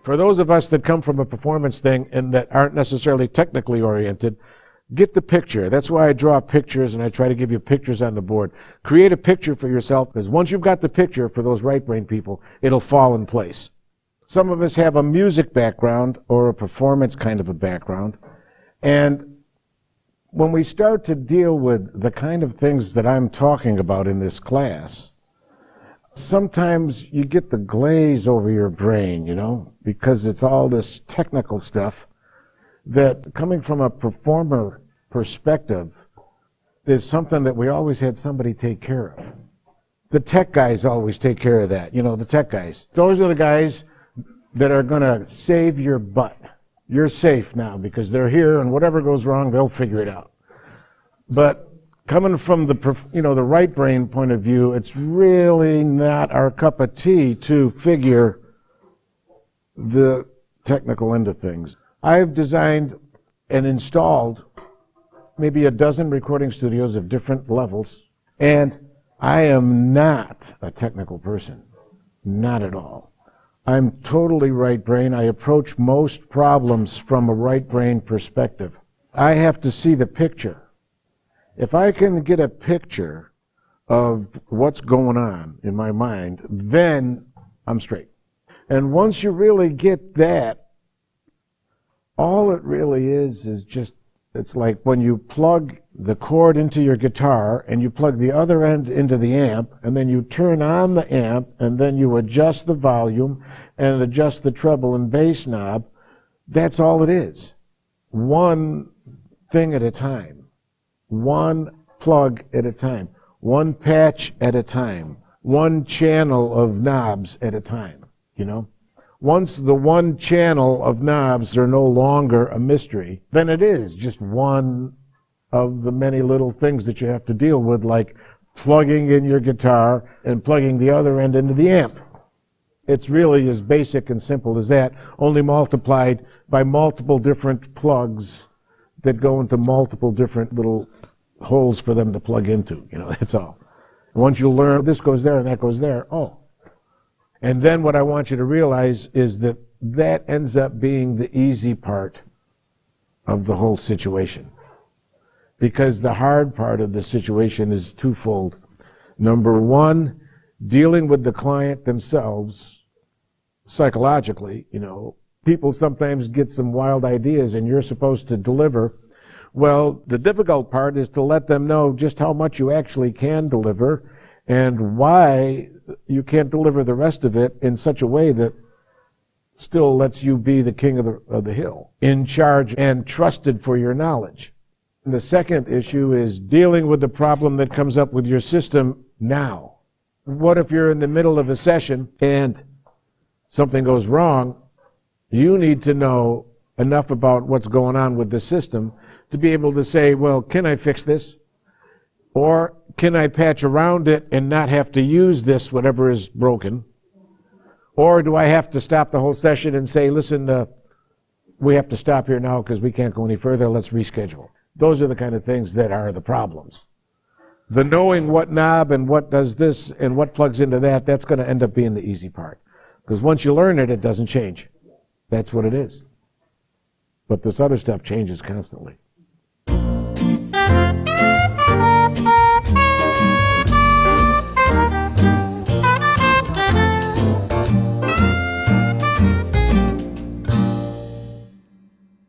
For those of us that come from a performance thing and that aren't necessarily technically oriented, get the picture. That's why I draw pictures and I try to give you pictures on the board. Create a picture for yourself, because once you've got the picture, for those right brain people, it'll fall in place. Some of us have a music background or a performance kind of a background, and when we start to deal with the kind of things that I'm talking about in this class, sometimes you get the glaze over your brain, you know, because it's all this technical stuff that, coming from a performer perspective, is something that we always had somebody take care of. The tech guys always take care of that, you know, the tech guys. Those are the guys that are going to save your butt. You're safe now because they're here, and whatever goes wrong, they'll figure it out. But coming from the right brain point of view, it's really not our cup of tea to figure the technical end of things. I've designed and installed maybe a dozen recording studios of different levels, and I am not a technical person, not at all. I'm totally right brain. I approach most problems from a right brain perspective. I have to see the picture. If I can get a picture of what's going on in my mind, then I'm straight. And once you really get that, all it really is just, it's like when you plug the cord into your guitar and you plug the other end into the amp, and then you turn on the amp, and then you adjust the volume and adjust the treble and bass knob. That's all it is. One thing at a time. One plug at a time. One patch at a time. One channel of knobs at a time, you know? Once the one channel of knobs are no longer a mystery, then it is just one of the many little things that you have to deal with, like plugging in your guitar and plugging the other end into the amp. It's really as basic and simple as that, only multiplied by multiple different plugs that go into multiple different little holes for them to plug into. You know, that's all. Once you learn this goes there and that goes there, oh. And then what I want you to realize is that that ends up being the easy part of the whole situation. Because the hard part of the situation is twofold. Number one, dealing with the client themselves psychologically. You know, people sometimes get some wild ideas and you're supposed to deliver. Well, the difficult part is to let them know just how much you actually can deliver and why you can't deliver the rest of it in such a way that still lets you be the king of the hill, in charge and trusted for your knowledge. And the second issue is dealing with the problem that comes up with your system now. What if you're in the middle of a session and something goes wrong? You need to know enough about what's going on with the system to be able to say, well, can I fix this? Or can I patch around it and not have to use this, whatever is broken? Or do I have to stop the whole session and say, listen, we have to stop here now because we can't go any further, let's reschedule. Those are the kind of things that are the problems. The knowing what knob and what does this and what plugs into that, that's going to end up being the easy part. Because once you learn it, it doesn't change. That's what it is. But this other stuff changes constantly.